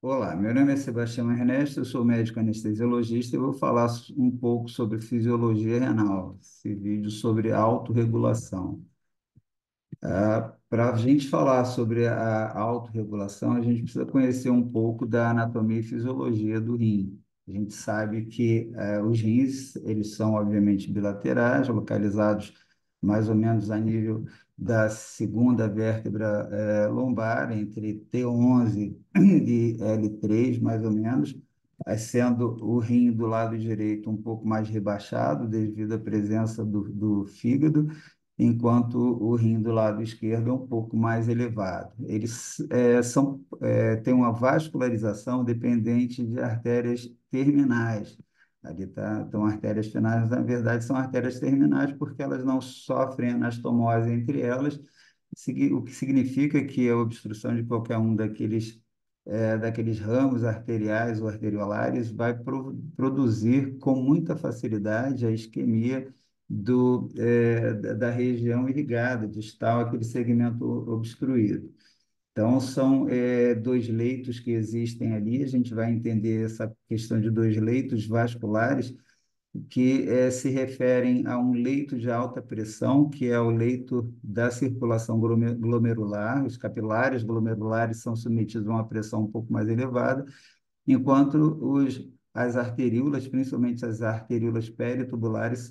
Olá, meu nome é Sebastião Ernesto, eu sou médico anestesiologista e vou falar um pouco sobre fisiologia renal, esse vídeo sobre autorregulação. Para a gente falar sobre a autorregulação, a gente precisa conhecer um pouco da anatomia e fisiologia do rim. A gente sabe que os rins, eles são obviamente bilaterais, localizados mais ou menos a nível da segunda vértebra lombar, entre T11 e L3, mais ou menos, sendo o rim do lado direito um pouco mais rebaixado devido à presença do fígado, enquanto o rim do lado esquerdo é um pouco mais elevado. Eles têm uma vascularização dependente de artérias terminais. Ali tá, então, artérias finais, na verdade, são artérias terminais porque elas não sofrem anastomose entre elas, o que significa que a obstrução de qualquer um daqueles ramos arteriais ou arteriolares vai produzir com muita facilidade a isquemia da região irrigada, distal, aquele segmento obstruído. Então, são dois leitos que existem ali. A gente vai entender essa questão de dois leitos vasculares que se referem a um leito de alta pressão, que é o leito da circulação glomerular. Os capilares glomerulares são submetidos a uma pressão um pouco mais elevada, enquanto as arteríolas, principalmente as arteríolas peritubulares,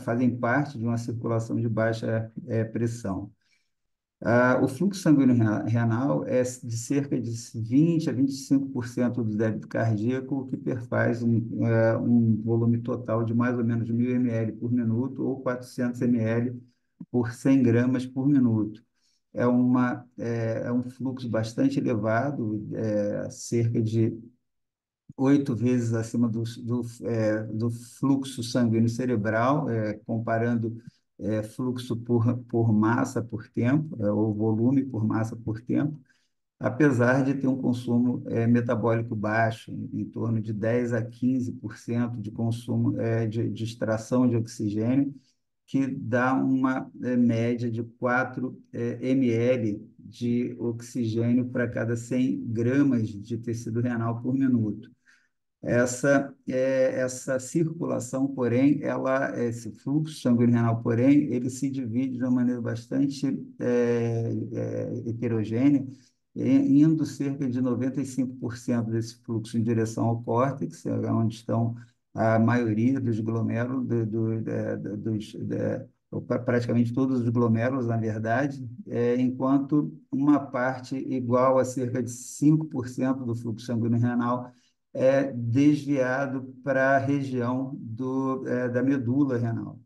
fazem parte de uma circulação de baixa pressão. O fluxo sanguíneo renal é de cerca de 20 a 25% do débito cardíaco, o que perfaz um volume total de mais ou menos 1.000 ml por minuto ou 400 ml por 100 gramas por minuto. É um fluxo bastante elevado, cerca de 8 vezes acima do fluxo sanguíneo cerebral, comparando fluxo por massa por tempo, ou volume por massa por tempo, apesar de ter um consumo metabólico baixo, em torno de 10 a 15% de consumo de extração de oxigênio, que dá uma média de 4 ml de oxigênio para cada 100 gramas de tecido renal por minuto. Essa circulação, porém, esse fluxo sanguíneo renal, porém, ele se divide de uma maneira bastante heterogênea, indo cerca de 95% desse fluxo em direção ao córtex, onde estão a maioria dos glomérulos, ou praticamente todos os glomérulos, na verdade, enquanto uma parte igual a cerca de 5% do fluxo sanguíneo renal é desviado para a região da medula renal.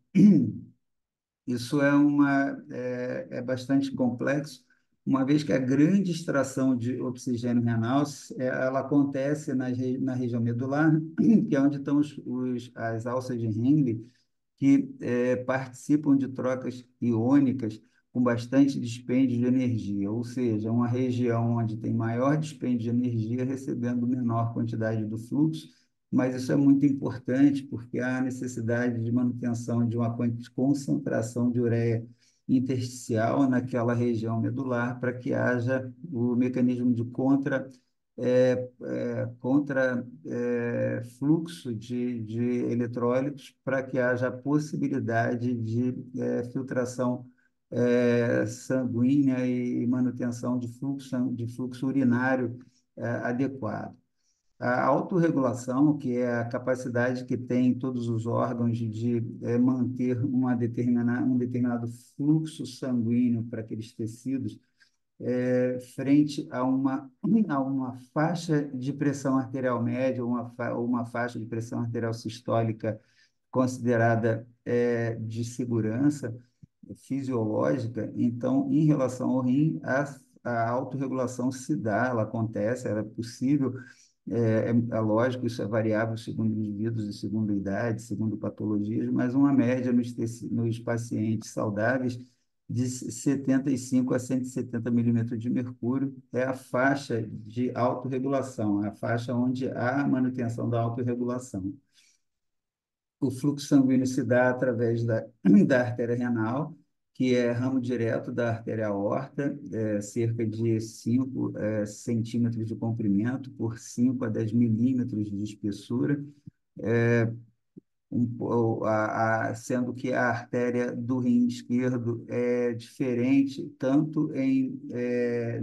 Isso é bastante complexo, uma vez que a grande extração de oxigênio renal ela acontece na região medular, que é onde estão as alças de Henle, que participam de trocas iônicas com bastante dispêndio de energia, ou seja, uma região onde tem maior dispêndio de energia recebendo menor quantidade do fluxo, mas isso é muito importante porque há necessidade de manutenção de uma concentração de ureia intersticial naquela região medular para que haja o mecanismo de fluxo de eletrólitos para que haja a possibilidade de filtração sanguínea e manutenção de fluxo urinário adequado. A autorregulação, que é a capacidade que tem todos os órgãos de manter um determinado fluxo sanguíneo para aqueles tecidos, frente a uma faixa de pressão arterial média ou uma faixa de pressão arterial sistólica considerada de segurança fisiológica. Então, em relação ao rim, a autorregulação se dá, ela acontece, ela é possível, é lógico, isso é variável segundo indivíduos e segundo idade, segundo patologias, mas uma média nos pacientes saudáveis de 75 a 170 milímetros de mercúrio é a faixa de autorregulação, é a faixa onde há a manutenção da autorregulação. O fluxo sanguíneo se dá através da artéria renal, que é ramo direto da artéria aorta, cerca de 5 centímetros de comprimento por 5 a 10 milímetros de espessura, sendo que a artéria do rim esquerdo é diferente tanto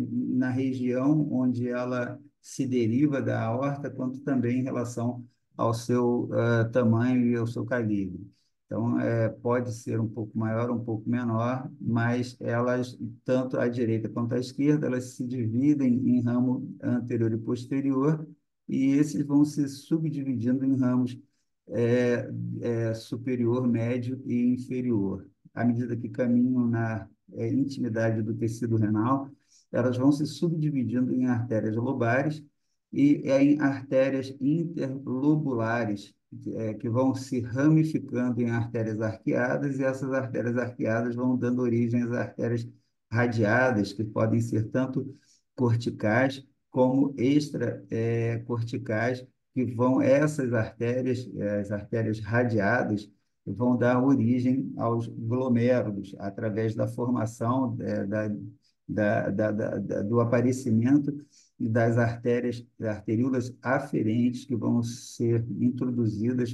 na região onde ela se deriva da aorta, quanto também em relação ao seu tamanho e ao seu calibre. Então, pode ser um pouco maior, um pouco menor, mas elas, tanto à direita quanto à esquerda, elas se dividem em ramo anterior e posterior, e esses vão se subdividindo em ramos é, superior, médio e inferior. À medida que caminham na intimidade do tecido renal, elas vão se subdividindo em artérias lobares e em artérias interlobulares, que vão se ramificando em artérias arqueadas, e essas artérias arqueadas vão dando origem às artérias radiadas, que podem ser tanto corticais como extracorticais, que vão essas artérias, as artérias radiadas, vão dar origem aos glomérulos, através da formação do aparecimento das artérias, arteríolas aferentes, que vão ser introduzidas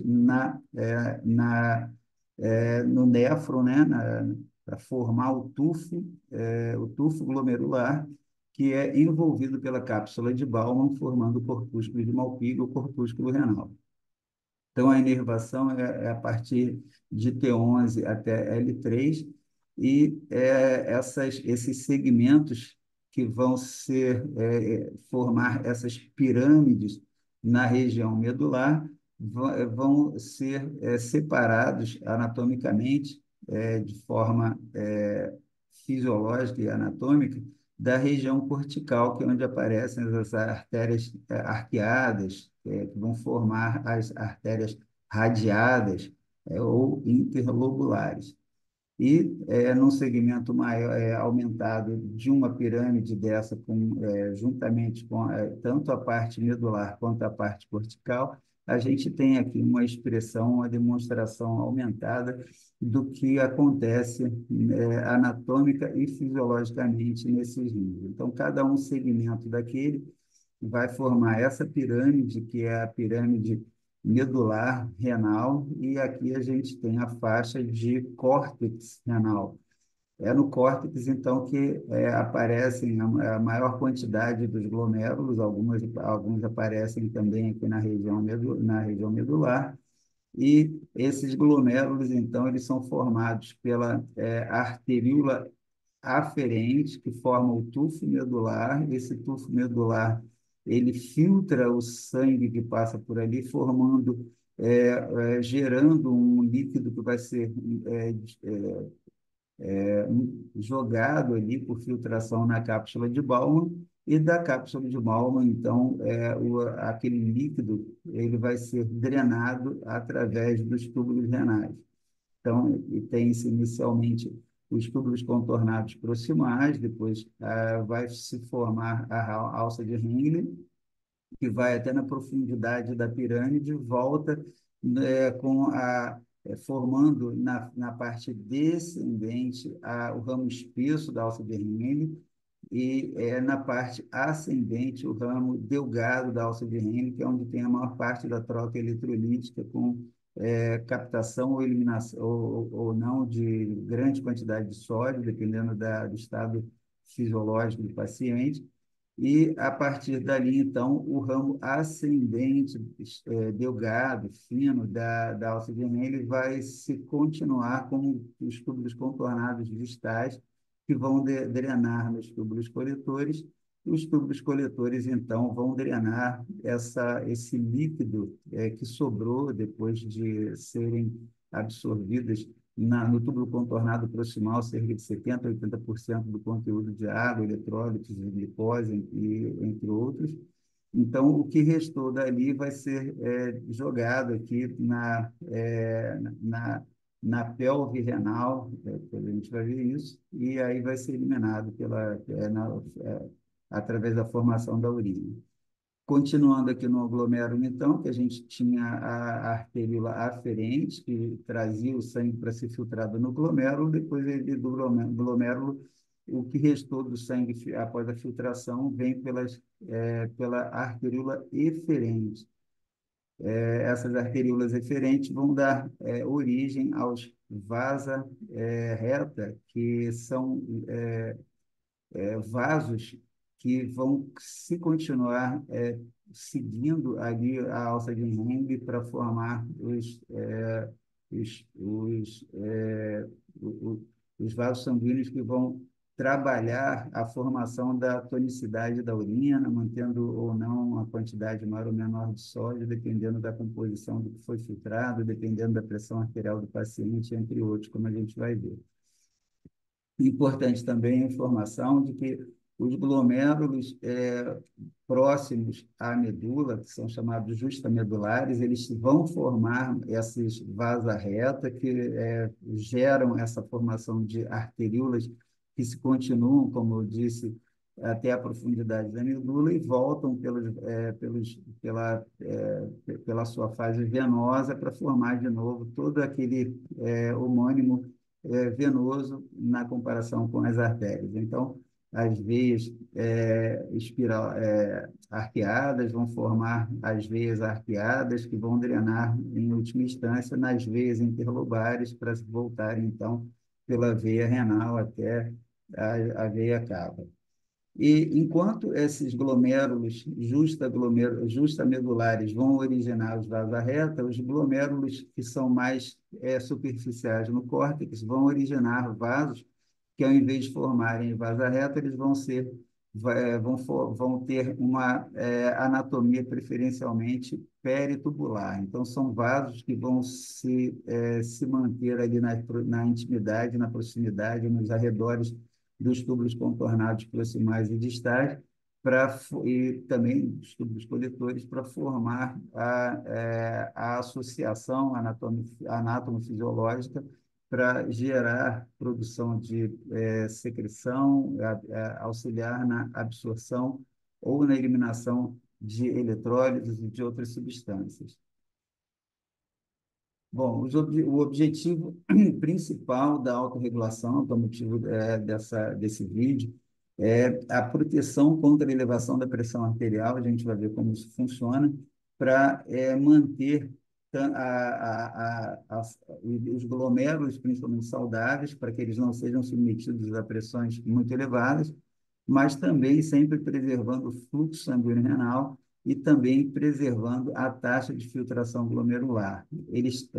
no néfron, né, para formar o tufo glomerular, que é envolvido pela cápsula de Bowman, formando o corpúsculo de Malpighi, o corpúsculo renal. Então, a inervação é a partir de T11 até L3, e esses segmentos que vão formar essas pirâmides na região medular vão ser separados anatomicamente, de forma fisiológica e anatômica, da região cortical, que é onde aparecem as artérias arqueadas, que vão formar as artérias radiadas, ou interlobulares. E num segmento maior, aumentado de uma pirâmide dessa, juntamente com tanto a parte medular quanto a parte cortical, a gente tem aqui uma expressão, uma demonstração aumentada do que acontece anatômica e fisiologicamente nesses rins. Então, cada um segmento daquele vai formar essa pirâmide, que é a pirâmide medular renal, e aqui a gente tem a faixa de córtex renal. É no córtex, então, que aparecem a maior quantidade dos glomérulos, alguns aparecem também aqui na região medular, e esses glomérulos, então, eles são formados pela arteríola aferente, que forma o tufo medular. Esse tufo medular, ele filtra o sangue que passa por ali, gerando um líquido que vai ser é, jogado ali por filtração na cápsula de Bowman, e da cápsula de Bowman, então, aquele líquido ele vai ser drenado através dos túbulos renais. Então, e tem-se inicialmente os túbulos contornados proximais, depois vai se formar a alça de Henle, que vai até na profundidade da pirâmide, volta formando na parte descendente o ramo espesso da alça de Henle, e na parte ascendente o ramo delgado da alça de Henle, que é onde tem a maior parte da troca eletrolítica com captação ou eliminação ou não de grande quantidade de sódio, dependendo do estado fisiológico do paciente. E, a partir dali, então, o ramo ascendente, delgado, fino, da alça de Henle vai se continuar com os túbulos contornados distais, que vão drenar nos túbulos coletores, e os túbulos coletores, então, vão drenar esse líquido que sobrou depois de serem absorvidas no túbulo contornado proximal, cerca de 70% a 80% do conteúdo de água, eletrólitos, glicose, entre outros. Então, o que restou dali vai ser jogado aqui na pelve renal, a gente vai ver isso, e aí vai ser eliminado através da formação da urina. Continuando aqui no glomérulo, então, que a gente tinha a arteríola aferente, que trazia o sangue para ser filtrado no glomérulo, depois do glomérulo, o que restou do sangue após a filtração vem pela arteríola eferente. Essas arteríolas eferentes vão dar origem aos vasa reta, que são vasos que vão se continuar seguindo ali a alça de Henle para formar os, os, é, o- o- os vasos sanguíneos que vão trabalhar a formação da tonicidade da urina, mantendo ou não a quantidade maior ou menor de sódio, dependendo da composição do que foi filtrado, dependendo da pressão arterial do paciente, entre outros, como a gente vai ver. Importante também a informação de que os glomérulos próximos à medula, que são chamados justamedulares, eles vão formar esses vasa reta que geram essa formação de arteríolas que se continuam, como eu disse, até a profundidade da medula e voltam pela sua fase venosa para formar de novo todo aquele homônimo venoso na comparação com as artérias. Então, as veias arqueadas vão formar as veias arqueadas, que vão drenar, em última instância, nas veias interlobares, para voltar, então, pela veia renal até a veia cava. E enquanto esses glomérulos justamedulares vão originar os vasos reta, os glomérulos que são mais superficiais no córtex vão originar vasos que, ao invés de formarem vasa reta, eles vão ter uma anatomia preferencialmente peritubular. Então, são vasos que vão se manter ali na intimidade, na proximidade, nos arredores dos túbulos contornados proximais e distais, e também dos túbulos coletores, para formar a associação anátomo-fisiológica para gerar produção de secreção, auxiliar na absorção ou na eliminação de eletrólitos e de outras substâncias. Bom, o objetivo principal da autorregulação, que é o motivo desse vídeo, é a proteção contra a elevação da pressão arterial. A gente vai ver como isso funciona, para manter os glomérulos, principalmente saudáveis, para que eles não sejam submetidos a pressões muito elevadas, mas também sempre preservando o fluxo sanguíneo renal e também preservando a taxa de filtração glomerular. Eles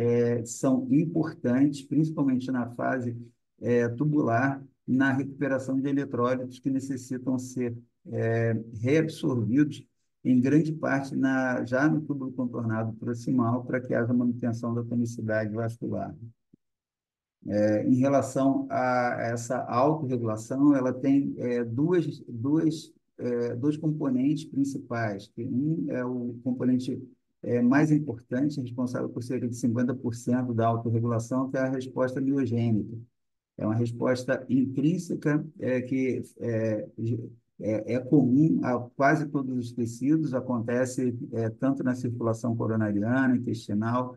são importantes, principalmente na fase tubular, na recuperação de eletrólitos que necessitam ser reabsorvidos em grande parte já no túbulo contornado proximal, para que haja manutenção da tonicidade vascular. Em relação a essa autorregulação, ela tem dois componentes principais. Que um é o componente mais importante, responsável por cerca de 50% da autorregulação, que é a resposta miogênica. É uma resposta intrínseca que é comum a quase todos os tecidos, acontece tanto na circulação coronariana, intestinal,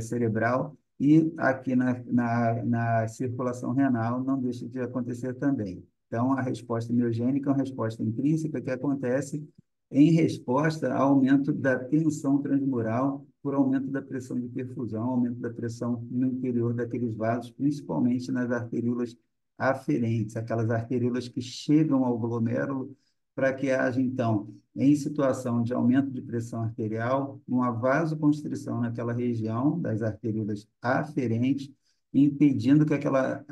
cerebral, e aqui na circulação renal não deixa de acontecer também. Então, a resposta miogênica é uma resposta intrínseca que acontece em resposta ao aumento da tensão transmural por aumento da pressão de perfusão, aumento da pressão no interior daqueles vasos, principalmente nas arteríolas aferentes, aquelas arteríolas que chegam ao glomérulo, para que haja, então, em situação de aumento de pressão arterial, uma vasoconstrição naquela região das arteríolas aferentes, impedindo que aquela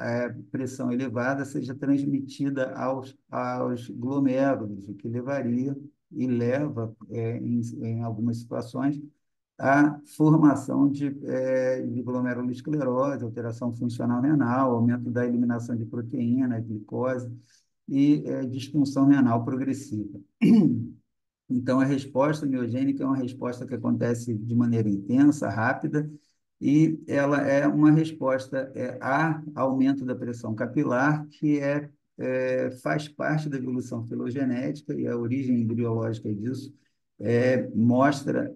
pressão elevada seja transmitida aos glomérulos, o que levaria e leva, em algumas situações, à formação de glomerulosclerose, alteração funcional renal, aumento da eliminação de proteína, glicose e disfunção renal progressiva. Então, a resposta miogênica é uma resposta que acontece de maneira intensa, rápida, e ela é uma resposta a aumento da pressão capilar, que faz parte da evolução filogenética e a origem embriológica disso mostra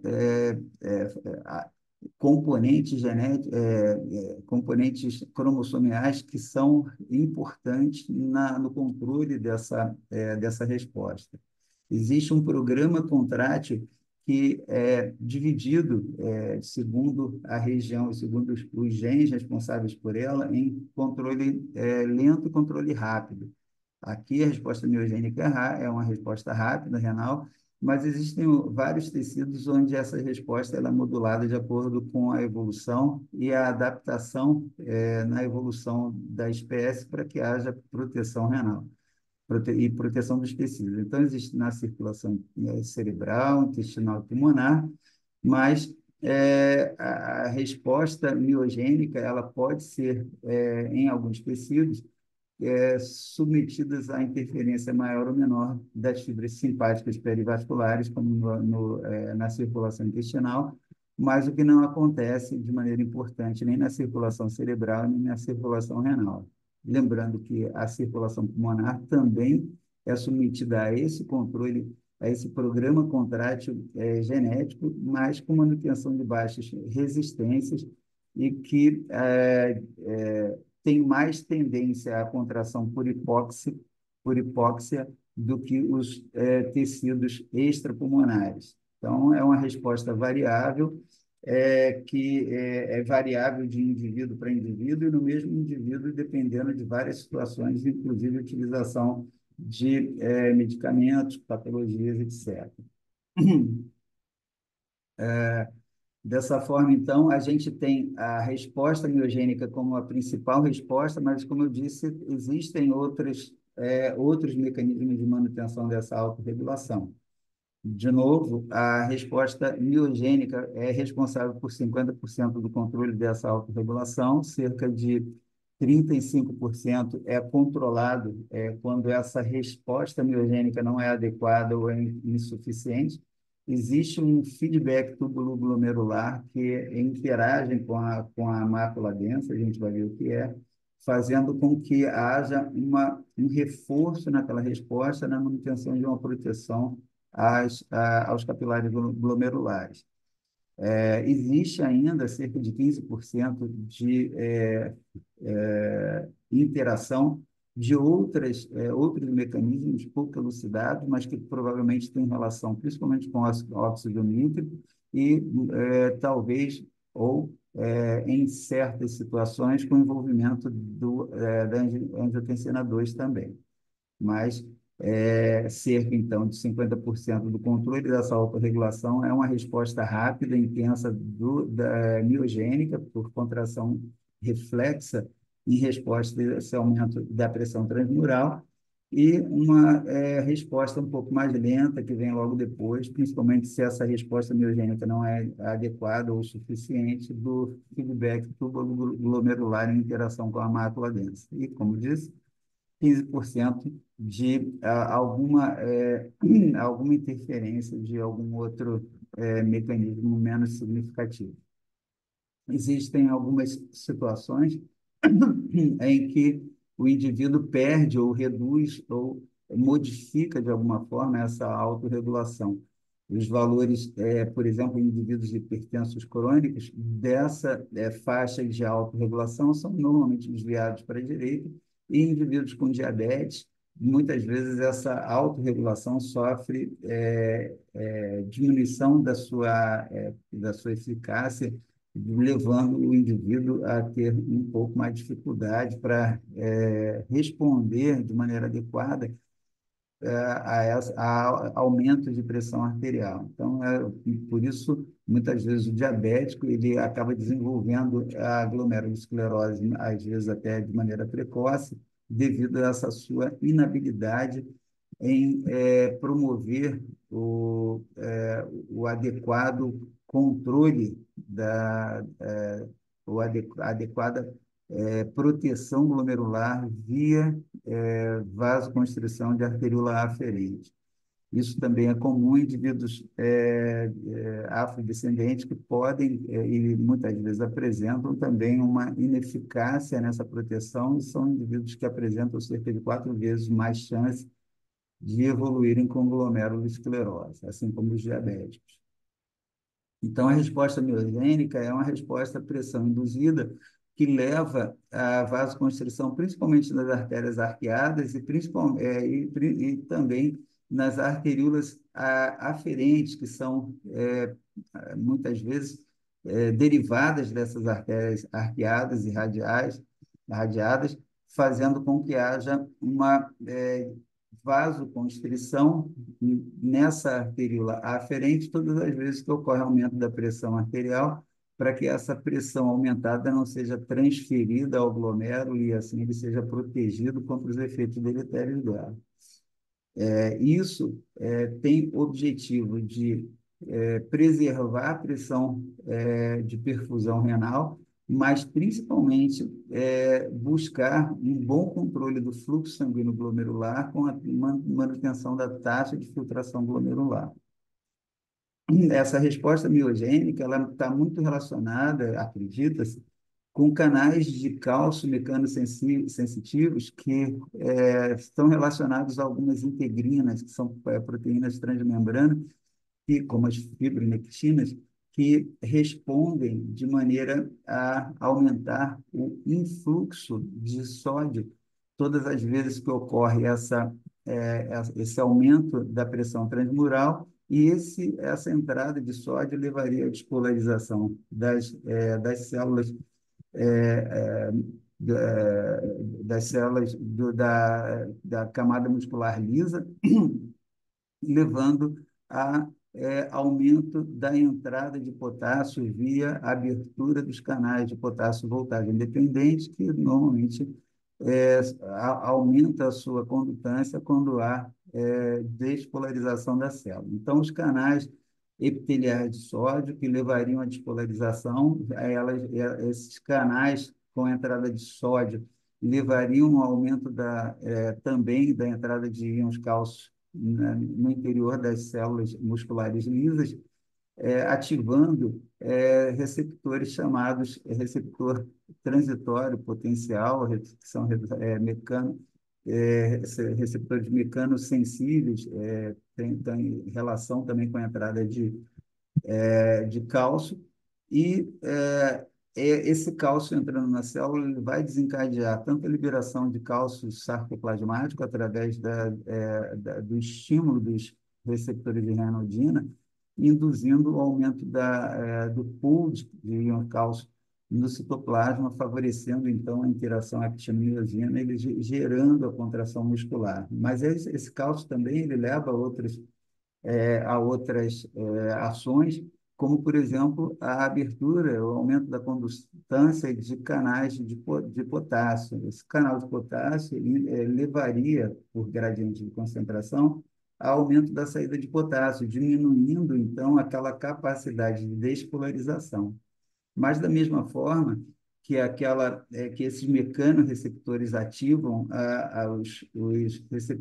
componentes genéticos, componentes cromossomiais que são importantes no controle dessa resposta. Existe um programa contrátil que é dividido, segundo a região, segundo os genes responsáveis por ela, em controle lento e controle rápido. Aqui a resposta miogênica é uma resposta rápida, renal, mas existem vários tecidos onde essa resposta ela é modulada de acordo com a evolução e a adaptação na evolução da espécie para que haja proteção renal e proteção dos tecidos. Então, existe na circulação cerebral, intestinal e pulmonar, mas a resposta miogênica ela pode ser, em alguns tecidos, submetidas à interferência maior ou menor das fibras simpáticas perivasculares, como na circulação intestinal, mas o que não acontece de maneira importante nem na circulação cerebral, nem na circulação renal. Lembrando que a circulação pulmonar também é submetida a esse controle, a esse programa contrátil genético, mas com manutenção de baixas resistências e que tem mais tendência à contração por hipóxia do que os tecidos extrapulmonares. Então, é uma resposta variável, que é variável de indivíduo para indivíduo e no mesmo indivíduo, dependendo de várias situações, inclusive a utilização de medicamentos, patologias, etc. Dessa forma, então, a gente tem a resposta miogênica como a principal resposta, mas, como eu disse, existem outros mecanismos de manutenção dessa autorregulação. De novo, a resposta miogênica é responsável por 50% do controle dessa autorregulação, cerca de 35% é controlado quando essa resposta miogênica não é adequada ou é insuficiente. Existe um feedback tubulo-glomerular que interage com a mácula densa, a gente vai ver o que é, fazendo com que haja um reforço naquela resposta na manutenção de uma proteção aos capilares glomerulares. Existe ainda cerca de 15% de interação de outros mecanismos pouco elucidados, mas que provavelmente têm relação principalmente com o óxido nítrico e talvez, ou em certas situações, com envolvimento da angiotensina 2 também. Mas cerca, então, de 50% do controle dessa autorregulação é uma resposta rápida, intensa da miogênica, por contração reflexa, em resposta a esse aumento da pressão transmural, e uma resposta um pouco mais lenta, que vem logo depois, principalmente se essa resposta miogênica não é adequada ou suficiente, do feedback tubuloglomerular em interação com a mácula densa. E, como disse, 15% de alguma interferência de algum outro mecanismo menos significativo. Existem algumas situações em que o indivíduo perde ou reduz ou modifica de alguma forma essa autorregulação. Os valores, por exemplo, em indivíduos hipertensos crônicos, dessa faixa de autorregulação são normalmente desviados para a direita, e indivíduos com diabetes, muitas vezes essa autorregulação sofre diminuição da sua eficácia, levando o indivíduo a ter um pouco mais de dificuldade para responder de maneira adequada a aumento de pressão arterial. Então, por isso, muitas vezes o diabético ele acaba desenvolvendo a glomerulosclerose, às vezes até de maneira precoce, devido a essa sua inabilidade em promover o adequado controle a adequada proteção glomerular via vasoconstrição de arteríola aferente. Isso também é comum em indivíduos afrodescendentes que podem, e muitas vezes apresentam também uma ineficácia nessa proteção, e são indivíduos que apresentam cerca de 4 vezes mais chance de evoluírem com glomerulosclerose, assim como os diabéticos. Então, a resposta miogênica é uma resposta à pressão induzida que leva à vasoconstrição, principalmente nas artérias arqueadas e também nas arteríolas aferentes, que são, muitas vezes, derivadas dessas artérias arqueadas e radiadas, fazendo com que haja uma vasoconstrição nessa arteríola aferente todas as vezes que ocorre aumento da pressão arterial, para que essa pressão aumentada não seja transferida ao glomérulo e assim ele seja protegido contra os efeitos deletérios dela. Isso tem o objetivo de preservar a pressão de perfusão renal, mas principalmente buscar um bom controle do fluxo sanguíneo glomerular com a manutenção da taxa de filtração glomerular. Essa resposta miogênica ela está muito relacionada, acredita-se, com canais de cálcio mecanosensitivos que estão relacionados a algumas integrinas, que são proteínas transmembranas, que, como as fibronectinas, que respondem de maneira a aumentar o influxo de sódio todas as vezes que ocorre esse aumento da pressão transmural, e essa entrada de sódio levaria à despolarização das células é, é, das células da camada muscular lisa, levando a aumento da entrada de potássio via abertura dos canais de potássio voltagem independente, que normalmente aumenta a sua condutância quando há despolarização da célula. Então, os canais epiteliais de sódio que levariam à despolarização, esses canais com entrada de sódio levariam ao aumento também da entrada de íons cálcio no interior das células musculares lisas, ativando receptores chamados receptor transitório potencial, que são receptores mecanosensíveis, tem relação também com a entrada de cálcio, e esse cálcio entrando na célula ele vai desencadear tanto a liberação de cálcio sarcoplasmático através do estímulo dos receptores de renaldina, induzindo o aumento do pool de íon cálcio no citoplasma, favorecendo então a interação actina-miosina, ele gerando a contração muscular. Mas esse cálcio também ele leva a outras ações, como, por exemplo, a abertura, o aumento da condutância de canais de potássio. Esse canal de potássio levaria, por gradiente de concentração, a aumento da saída de potássio, diminuindo, então, aquela capacidade de despolarização. Mas, da mesma forma que esses mecanorreceptores ativam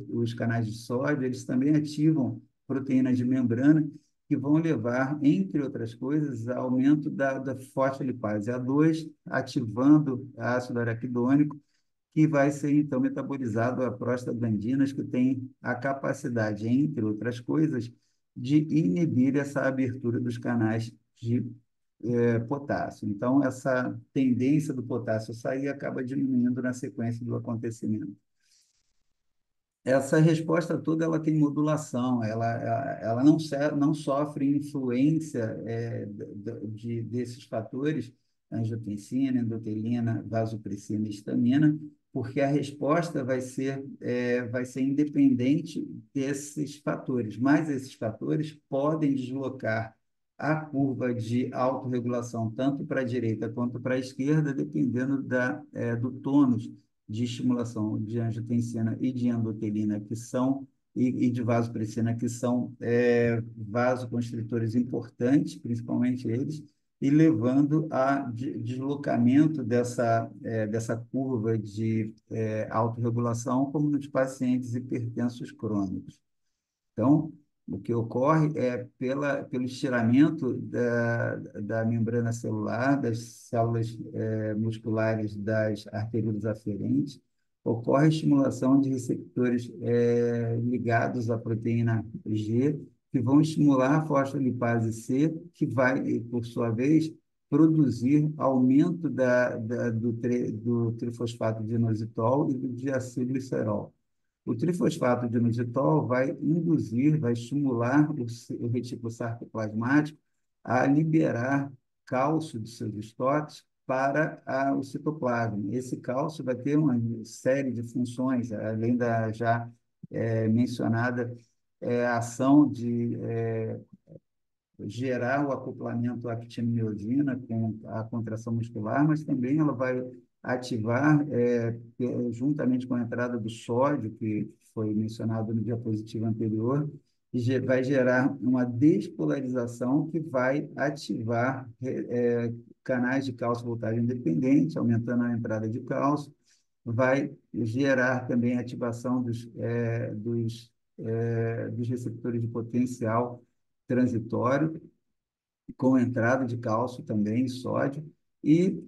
os canais de sódio, eles também ativam proteínas de membrana que vão levar, entre outras coisas, ao aumento da fosfolipase A2, ativando ácido araquidônico, que vai ser, então, metabolizado a prostaglandinas, que tem a capacidade, entre outras coisas, de inibir essa abertura dos canais de potássio. Então, essa tendência do potássio sair acaba diminuindo na sequência do acontecimento. Essa resposta toda ela tem modulação, ela não sofre influência desses fatores, angiotensina, endotelina, vasopressina e histamina, porque a resposta vai ser independente desses fatores, mas esses fatores podem deslocar a curva de autorregulação tanto para a direita quanto para a esquerda, dependendo do tônus de estimulação de angiotensina e de endotelina, e de vasopressina, que são vasoconstritores importantes, principalmente eles, e levando a deslocamento dessa curva de autorregulação, como nos pacientes hipertensos crônicos. Então, o que ocorre é pelo estiramento da membrana celular, das células musculares das arteríolas aferentes, ocorre estimulação de receptores ligados à proteína G, que vão estimular a fosfolipase C, que vai, por sua vez, produzir aumento do trifosfato de inositol e do diacilglicerol. O trifosfato de inositol vai induzir, vai estimular o retículo sarcoplasmático a liberar cálcio de seus estoques para o citoplasma. Esse cálcio vai ter uma série de funções, além da já mencionada ação de gerar o acoplamento actina-miosina com a contração muscular, mas também ela vai ativar, juntamente com a entrada do sódio, que foi mencionado no diapositivo anterior, e vai gerar uma despolarização que vai ativar canais de cálcio voltagem independente, aumentando a entrada de cálcio, vai gerar também ativação dos receptores de potencial transitório, com entrada de cálcio também, sódio, e,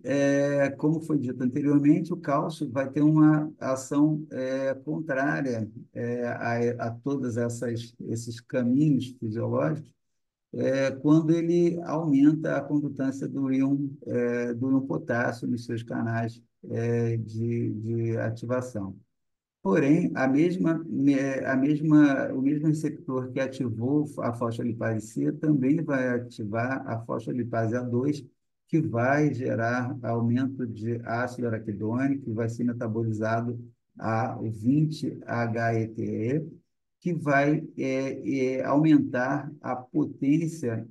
como foi dito anteriormente, o cálcio vai ter uma ação contrária a todos esses caminhos fisiológicos, quando ele aumenta a condutância do íon potássio nos seus canais de ativação. Porém, o mesmo receptor que ativou a fosfolipase C também vai ativar a fosfolipase A2, que vai gerar aumento de ácido araquidônico, que vai ser metabolizado a 20-HETE, que vai aumentar a potência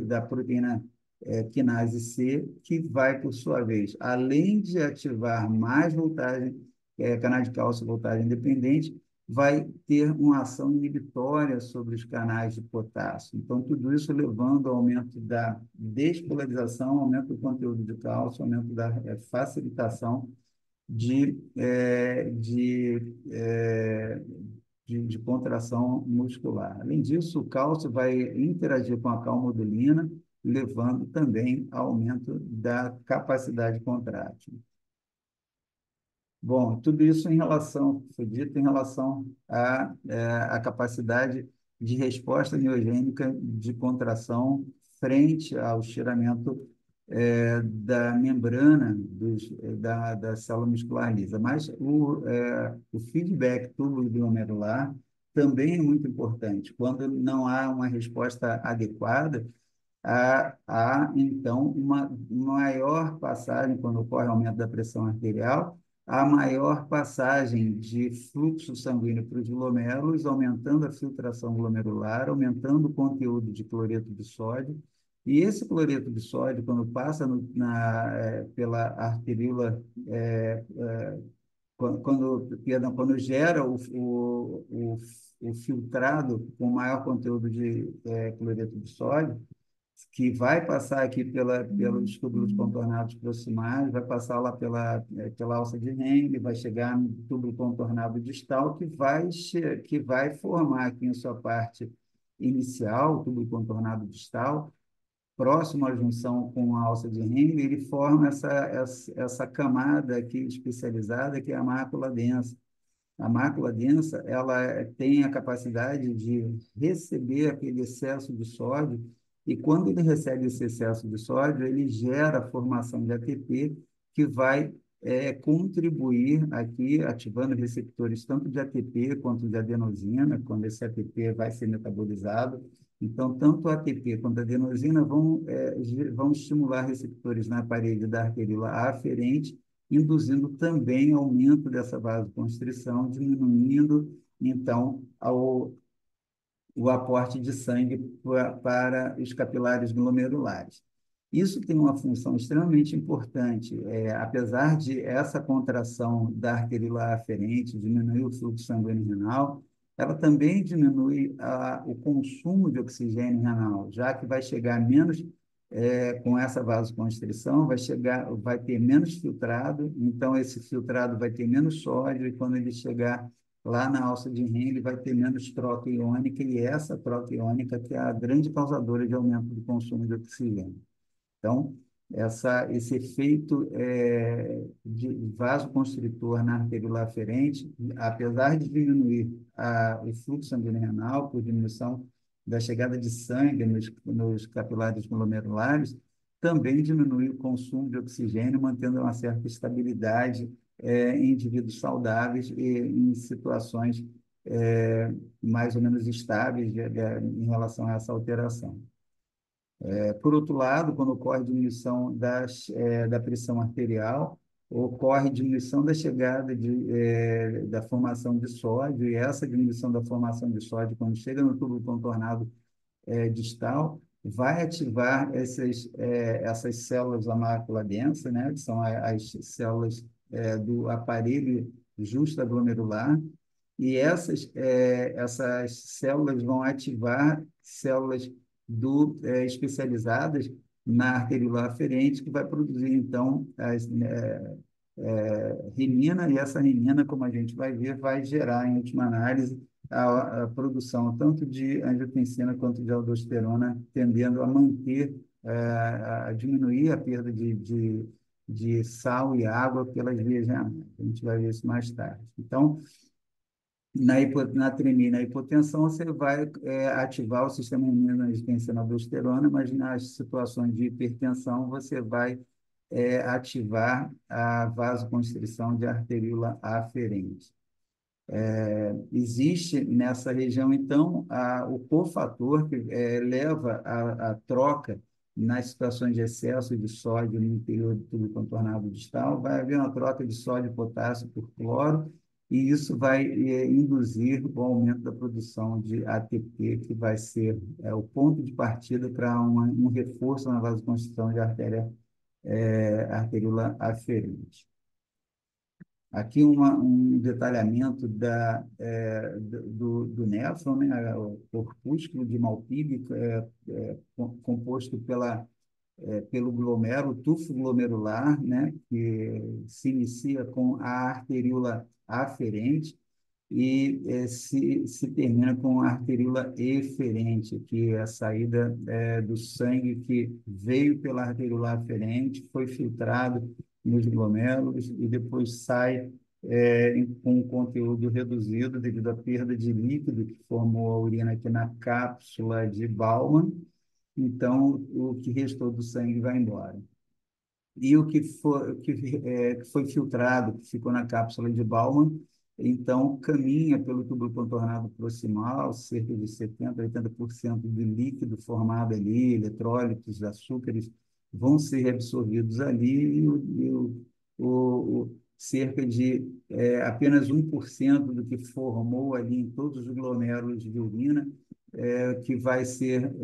da proteína quinase C, que vai, por sua vez, além de ativar mais voltagem, canal de cálcio voltagem independente, vai ter uma ação inibitória sobre os canais de potássio. Então, tudo isso levando ao aumento da despolarização, aumento do conteúdo de cálcio, aumento da facilitação de, eh, de, eh, de contração muscular. Além disso, o cálcio vai interagir com a calmodulina, levando também ao aumento da capacidade contrátil. Bom, tudo isso foi dito em relação à capacidade de resposta miogênica de contração frente ao estiramento da membrana da célula muscular lisa. Mas o feedback túbulo-glomerular também é muito importante. Quando não há uma resposta adequada, então, uma maior passagem, quando ocorre aumento da pressão arterial, a maior passagem de fluxo sanguíneo para os glomérulos, aumentando a filtração glomerular, aumentando o conteúdo de cloreto de sódio. E esse cloreto de sódio, quando passa pela arteríola, quando gera o filtrado com maior conteúdo de cloreto de sódio, que vai passar aqui pelos túbulos contornados proximais, vai passar lá pela alça de Henle, vai chegar no túbulo contornado distal, que vai formar aqui em sua parte inicial, o túbulo contornado distal, próximo à junção com a alça de Henle, ele forma essa camada aqui especializada, que é a mácula densa. A mácula densa, ela tem a capacidade de receber aquele excesso de sódio, e quando ele recebe esse excesso de sódio, ele gera a formação de ATP, que vai contribuir aqui, ativando receptores tanto de ATP quanto de adenosina, quando esse ATP vai ser metabolizado. Então, tanto o ATP quanto a adenosina vão estimular receptores na parede da arteríola aferente, induzindo também aumento dessa vasoconstrição, diminuindo, então, o aporte de sangue para os capilares glomerulares. Isso tem uma função extremamente importante. Apesar de essa contração da arteríola aferente diminuir o fluxo sanguíneo renal, ela também diminui o consumo de oxigênio renal, já que vai chegar menos com essa vasoconstrição, vai ter menos filtrado, então esse filtrado vai ter menos sódio, e quando ele chegar lá na alça de Henle, ele vai ter menos troca iônica, e essa troca iônica que é a grande causadora de aumento do consumo de oxigênio. Então, esse efeito de vasoconstritor na arteriola aferente, apesar de diminuir o fluxo sanguíneo renal por diminuição da chegada de sangue nos capilares glomerulares, também diminui o consumo de oxigênio, mantendo uma certa estabilidade em indivíduos saudáveis e em situações mais ou menos estáveis em relação a essa alteração. Por outro lado, quando ocorre diminuição da pressão arterial, ocorre diminuição da chegada da formação de sódio, e essa diminuição da formação de sódio, quando chega no túbulo contornado distal, vai ativar essas células da mácula densa, né, que são as células do aparelho justaglomerular, e essas células vão ativar células especializadas na arteriola aferente, que vai produzir, então, renina, e essa renina, como a gente vai ver, vai gerar, em última análise, a produção tanto de angiotensina quanto de aldosterona, tendendo a manter, a diminuir a perda de sal e água pelas vias renais. A gente vai ver isso mais tarde. Então, na na hipotensão, você vai ativar o sistema renina-angiotensina aldosterona, mas nas situações de hipertensão, você vai ativar a vasoconstrição de arteríola aferente. Existe nessa região, então, o cofator que leva à troca nas situações de excesso de sódio no interior do tubo contornado distal, vai haver uma troca de sódio e potássio por cloro, e isso vai induzir o aumento da produção de ATP, que vai ser o ponto de partida para um reforço na vasoconstrição de arteríola aferente. Aqui um detalhamento do néfron, né, o corpúsculo de Malpighi, composto pelo glomérulo, tufo glomerular, né, que se inicia com a arteríola aferente e se termina com a arteríola eferente, que é a saída do sangue que veio pela arteríola aferente, foi filtrado nos glomérulos e depois sai com um conteúdo reduzido devido à perda de líquido que formou a urina aqui na cápsula de Bowman. Então, o que restou do sangue vai embora. E que foi filtrado, que ficou na cápsula de Bowman, então caminha pelo túbulo contornado proximal, cerca de 70% a 80% de líquido formado ali, eletrólitos, açúcares, vão ser reabsorvidos ali, cerca de apenas 1% do que formou ali em todos os glomérulos de urina que vai ser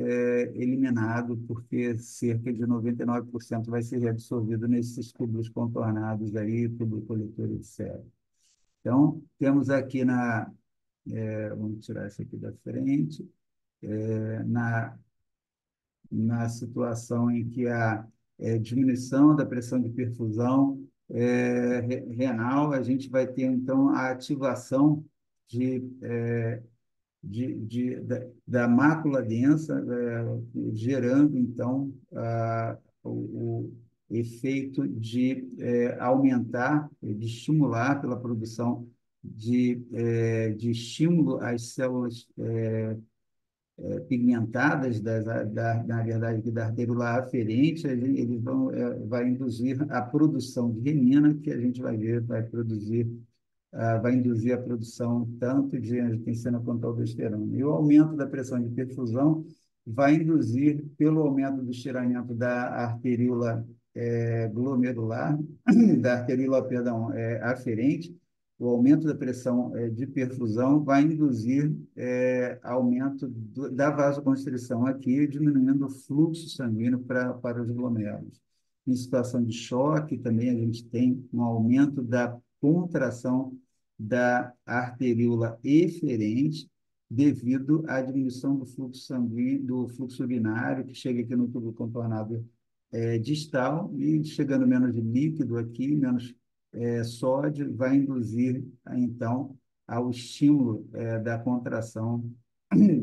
eliminado, porque cerca de 99% vai ser reabsorvido nesses túbulos contornados aí, túbulo coletor, etc. Então, temos aqui vamos tirar isso aqui da frente, na situação em que a diminuição da pressão de perfusão renal, a gente vai ter, então, a ativação da mácula densa, gerando, então, o efeito de aumentar, de estimular pela produção de estímulo às células pigmentadas, na verdade, aqui da arteriola aferente, eles vai induzir a produção de renina, que a gente vai ver, vai induzir a produção tanto de angiotensina quanto aldosterona. E o aumento da pressão de perfusão vai induzir, pelo aumento do estiramento da arteríola glomerular, da arteríola, perdão, aferente, o aumento da pressão de perfusão vai induzir aumento da vasoconstrição aqui, diminuindo o fluxo sanguíneo para os glomérulos. Em situação de choque, também a gente tem um aumento da contração da arteríola eferente devido à diminuição do fluxo sanguíneo, do fluxo urinário, que chega aqui no tubo contornado distal, e chegando menos de líquido aqui, menos sódio, vai induzir, então, ao estímulo da contração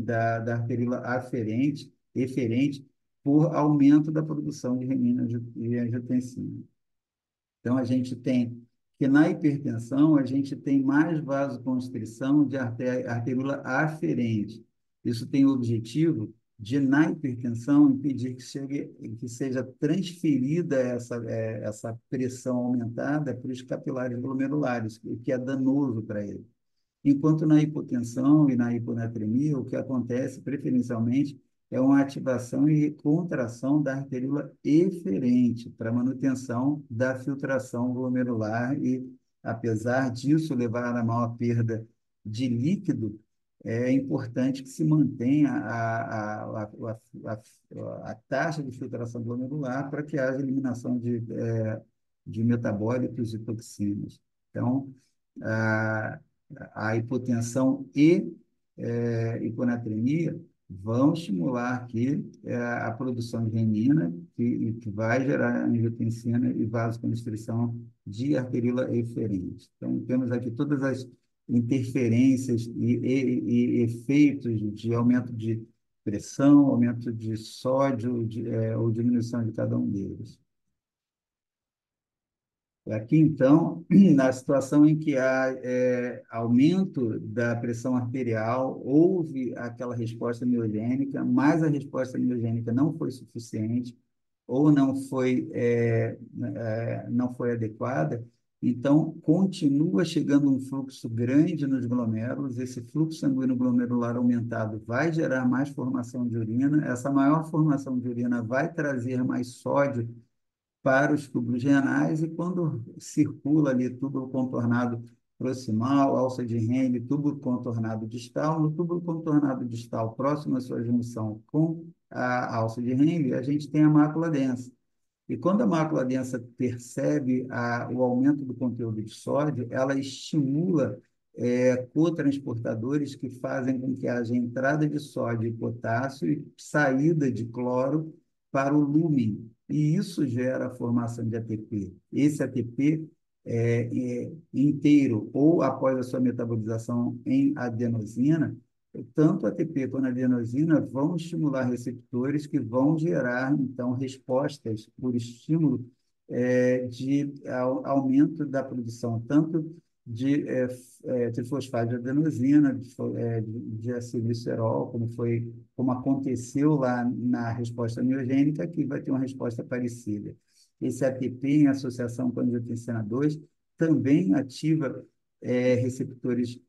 da arteríola eferente, por aumento da produção de renina e angiotensina. Então, a gente tem que na hipertensão, a gente tem mais vasoconstrição de arteriola aferente. Isso tem o objetivo de, na hipertensão, impedir que seja transferida essa pressão aumentada para os capilares glomerulares, o que é danoso para ele. Enquanto na hipotensão e na hiponatremia, o que acontece preferencialmente é uma ativação e contração da arteríola eferente para manutenção da filtração glomerular e, apesar disso levar a maior perda de líquido, é importante que se mantenha a taxa de filtração glomerular para que haja eliminação de metabólitos e toxinas. Então, a, a hipotensão e hiponatremia vão estimular aqui a produção de renina, que vai gerar angiotensina e vasoconstrição de arteríola eferente. Então, temos aqui todas as interferências e efeitos de aumento de pressão, aumento de sódio, ou diminuição de cada um deles. Aqui, então, na situação em que há aumento da pressão arterial, houve aquela resposta miogênica, mas a resposta miogênica não foi suficiente ou não foi adequada, então continua chegando um fluxo grande nos glomérulos, esse fluxo sanguíneo glomerular aumentado vai gerar mais formação de urina, essa maior formação de urina vai trazer mais sódio para os tubos renais e quando circula ali túbulo contornado proximal, alça de Henle, túbulo contornado distal, no túbulo contornado distal, próximo à sua junção com a alça de Henle, a gente tem a mácula densa. E quando a mácula densa percebe o aumento do conteúdo de sódio, ela estimula cotransportadores que fazem com que haja entrada de sódio e potássio e saída de cloro para o lúmen. E isso gera a formação de ATP. Esse ATP inteiro ou após a sua metabolização em adenosina, tanto a ATP quanto a adenosina vão estimular receptores que vão gerar, então, respostas por estímulo de aumento da produção, tanto de trifosfato de adenosina, de acetilglicerol, como aconteceu lá na resposta miogênica, que vai ter uma resposta parecida. Esse ATP, em associação com a angiotensina 2, também ativa receptores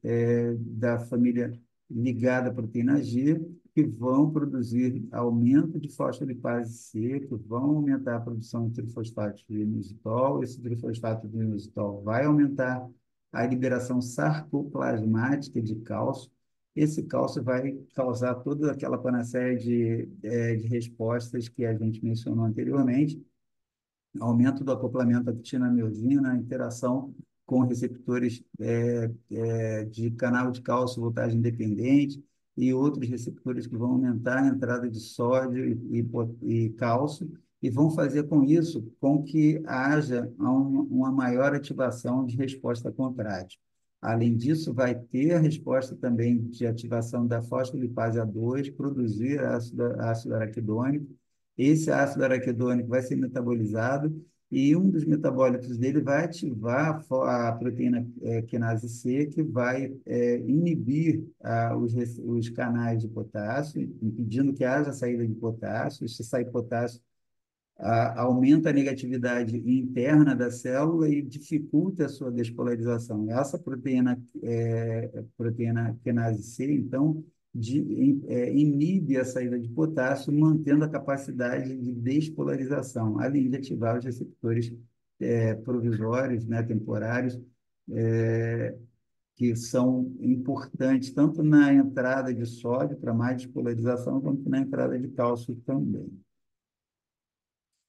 da família ligada à proteína G, que vão produzir aumento de fosfolipase C, que vão aumentar a produção de trifosfato de inositol. Esse trifosfato de inositol vai aumentar a liberação sarcoplasmática de cálcio. Esse cálcio vai causar toda aquela panaceia de respostas que a gente mencionou anteriormente, aumento do acoplamento actina-miosina, interação com receptores de canal de cálcio voltagem independente e outros receptores que vão aumentar a entrada de sódio e cálcio e vão fazer com isso com que haja uma maior ativação de resposta contrátil. Além disso, vai ter a resposta também de ativação da fosfolipase A2, produzir ácido araquidônico. Esse ácido araquidônico vai ser metabolizado e um dos metabólitos dele vai ativar a proteína quinase C, que vai inibir os canais de potássio, impedindo que haja saída de potássio. Se sair potássio, aumenta a negatividade interna da célula e dificulta a sua despolarização. Essa proteína quinase C, então, inibe a saída de potássio, mantendo a capacidade de despolarização, além de ativar os receptores provisórios, né, temporários, que são importantes tanto na entrada de sódio para mais despolarização, quanto na entrada de cálcio também.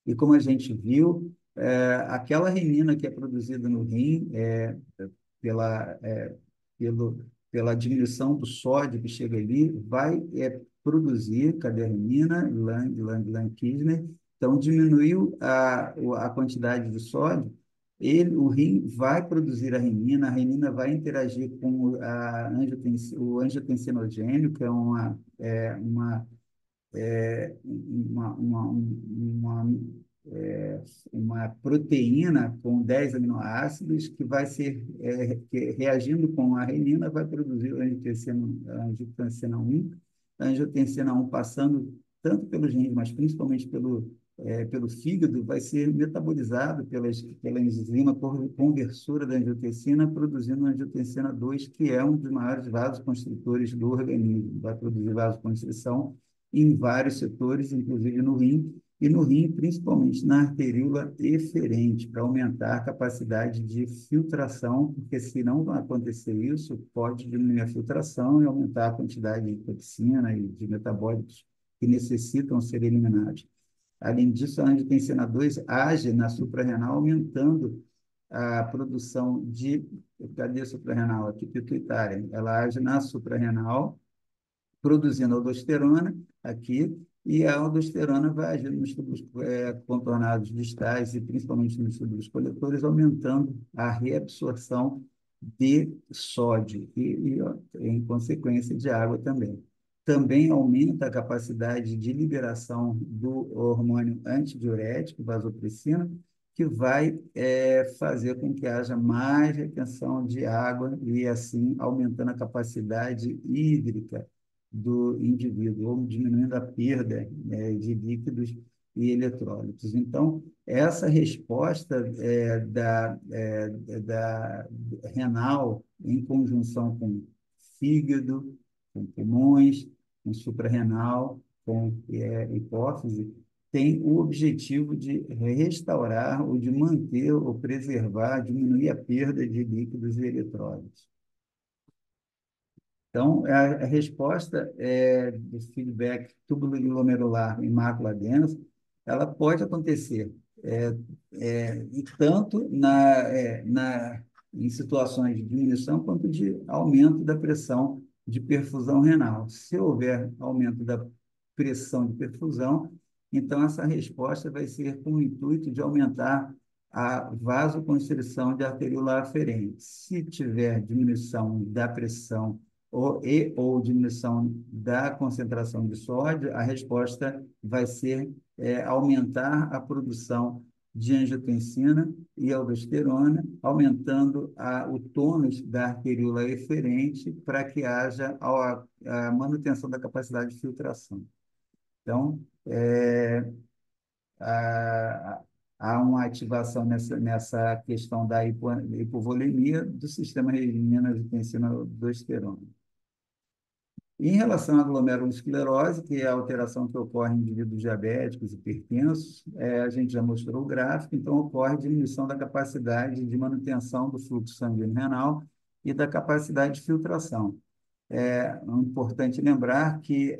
E como a gente viu, aquela renina que é produzida no rim pela, é, pela diminuição do sódio que chega ali, vai produzir, cadê a renina? Lang-Kisner. Então, diminuiu a quantidade de sódio, o rim vai produzir a renina vai interagir com o angiotensinogênio, que é uma uma, uma proteína com 10 aminoácidos que vai ser, que, reagindo com a renina, vai produzir a angiotensina 1, a angiotensina 1 passando tanto pelos rins, mas principalmente pelo fígado, vai ser metabolizado pela enzima conversora da angiotensina, produzindo a angiotensina 2, que é um dos maiores vasoconstritores do organismo. Vai produzir vasoconstrição em vários setores, inclusive no rim, e no rim, principalmente na arteríola eferente, para aumentar a capacidade de filtração, porque se não acontecer isso, pode diminuir a filtração e aumentar a quantidade de toxina e de metabólitos que necessitam ser eliminados. Além disso, a angiotensina 2 age na suprarrenal, aumentando a produção de, cadê a suprarrenal? Aqui, pituitária. Ela age na suprarrenal, produzindo aldosterona aqui, e a aldosterona vai agir nos tubos contornados distais e principalmente nos tubos coletores, aumentando a reabsorção de sódio ó, em consequência, de água também. Também aumenta a capacidade de liberação do hormônio antidiurético, vasopressina, que vai fazer com que haja mais retenção de água e, assim, aumentando a capacidade hídrica do indivíduo, ou diminuindo a perda de líquidos e eletrólitos. Então, essa resposta da renal, em conjunção com fígado, com pulmões, com suprarrenal, com hipófise, tem o objetivo de restaurar ou de manter ou preservar, diminuir a perda de líquidos e eletrólitos. Então, a resposta do feedback túbulo-glomerular em mácula densa, ela pode acontecer e tanto em situações de diminuição quanto de aumento da pressão de perfusão renal. Se houver aumento da pressão de perfusão, então essa resposta vai ser com o intuito de aumentar a vasoconstrição de arteriola aferente. Se tiver diminuição da pressão ou diminuição da concentração de sódio, a resposta vai ser aumentar a produção de angiotensina e aldosterona, aumentando o tônus da arteríola eferente para que haja a manutenção da capacidade de filtração. Então, há uma ativação nessa questão da hipovolemia do sistema renina-angiotensina-aldosterona. Em relação à glomerulosclerose, que é a alteração que ocorre em indivíduos diabéticos e hipertensos, a gente já mostrou o gráfico, então ocorre diminuição da capacidade de manutenção do fluxo sanguíneo renal e da capacidade de filtração. É importante lembrar que,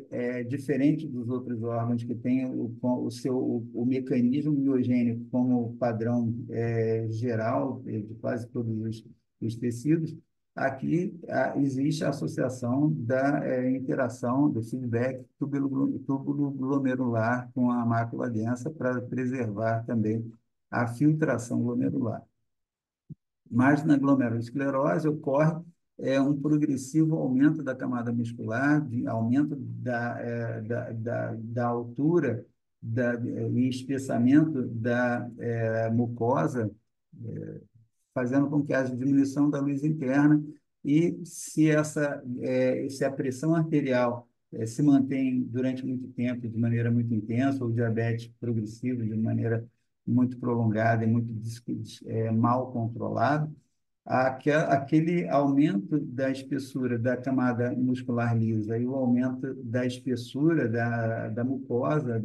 diferente dos outros órgãos que têm o mecanismo biogênico como padrão geral de quase todos os tecidos, aqui existe a associação da interação do feedback túbulo glomerular com a mácula densa para preservar também a filtração glomerular. Mas na glomerulosclerose ocorre um progressivo aumento da camada muscular, aumento da altura e espessamento da mucosa, fazendo com que haja diminuição da luz interna, e se a pressão arterial se mantém durante muito tempo, de maneira muito intensa, ou diabetes progressivo, de maneira muito prolongada e muito mal controlado, aquele aumento da espessura da camada muscular lisa e o aumento da espessura da mucosa,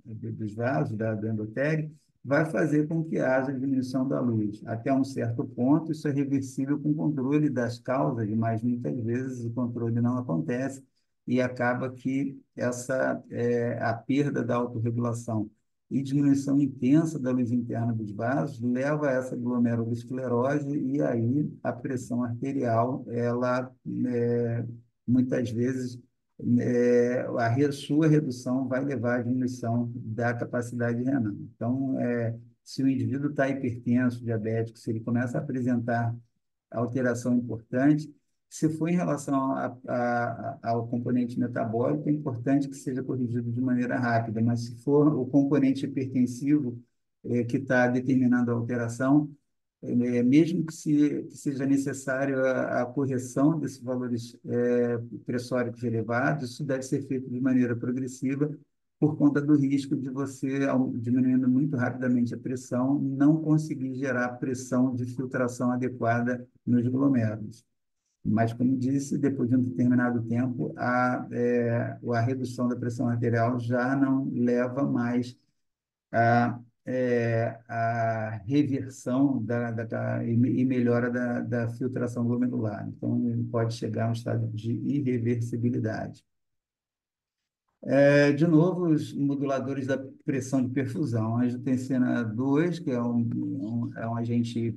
dos vasos, do endotélio, vai fazer com que haja diminuição da luz. Até um certo ponto, isso é reversível com controle das causas, mas muitas vezes o controle não acontece e acaba que a perda da autorregulação e diminuição intensa da luz interna dos vasos leva a essa glomerulosclerose, e aí a pressão arterial, ela muitas vezes sua redução vai levar à diminuição da capacidade renal. Então, se o indivíduo está hipertenso, diabético, se ele começa a apresentar alteração importante, Se for em relação ao componente metabólico, é importante que seja corrigido de maneira rápida, mas se for o componente hipertensivo, que está determinando a alteração, mesmo que seja necessário a correção desses valores pressóricos elevados, isso deve ser feito de maneira progressiva, por conta do risco de você, diminuindo muito rapidamente a pressão, não conseguir gerar pressão de filtração adequada nos glomérulos. Mas, como disse, depois de um determinado tempo, a redução da pressão arterial já não leva mais a reversão e melhora da filtração glomerular. Então, ele pode chegar a um estado de irreversibilidade. De novo, os moduladores da pressão de perfusão. A angiotensina 2, que é um agente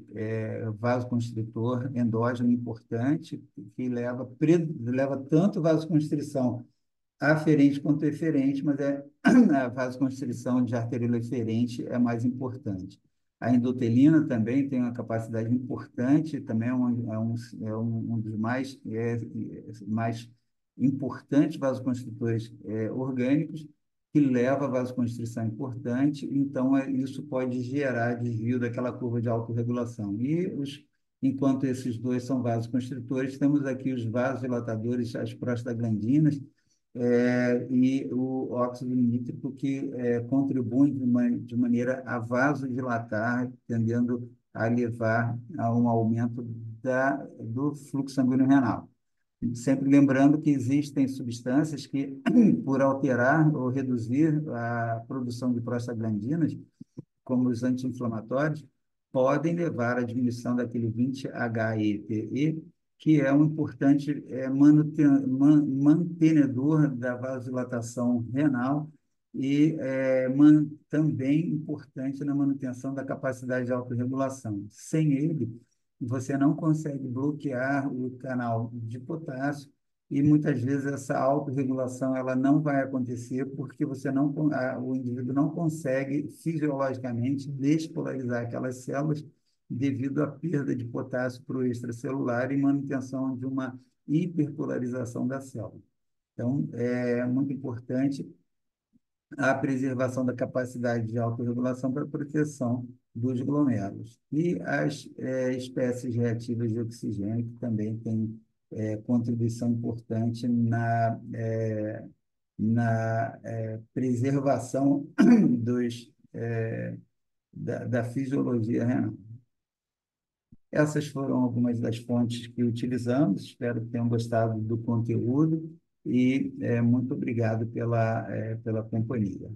vasoconstritor endógeno importante, que leva tanto vasoconstrição aferente quanto eferente, mas a vasoconstrição de arteríola eferente é mais importante. A endotelina também tem uma capacidade importante, também é um dos mais importantes vasoconstritores orgânicos, que leva a vasoconstrição importante, então isso pode gerar desvio daquela curva de autorregulação. Enquanto esses dois são vasoconstritores, temos aqui os vasodilatadores, as prostaglandinas, e o óxido nítrico, que contribui de maneira a vasodilatar, tendendo a levar a um aumento do fluxo sanguíneo renal. Sempre lembrando que existem substâncias que, por alterar ou reduzir a produção de prostaglandinas, como os anti-inflamatórios, podem levar à diminuição daquele 20-HETE, que é um importante mantenedor da vasodilatação renal e também importante na manutenção da capacidade de autorregulação. Sem ele, você não consegue bloquear o canal de potássio, e muitas vezes essa autorregulação ela não vai acontecer porque o indivíduo não consegue fisiologicamente despolarizar aquelas células devido à perda de potássio para o extracelular e manutenção de uma hiperpolarização da célula. Então, é muito importante a preservação da capacidade de autorregulação para a proteção dos glomérulos. E as espécies reativas de oxigênio, que também têm contribuição importante na preservação da fisiologia renal. Essas foram algumas das fontes que utilizamos. Espero que tenham gostado do conteúdo e muito obrigado pela companhia.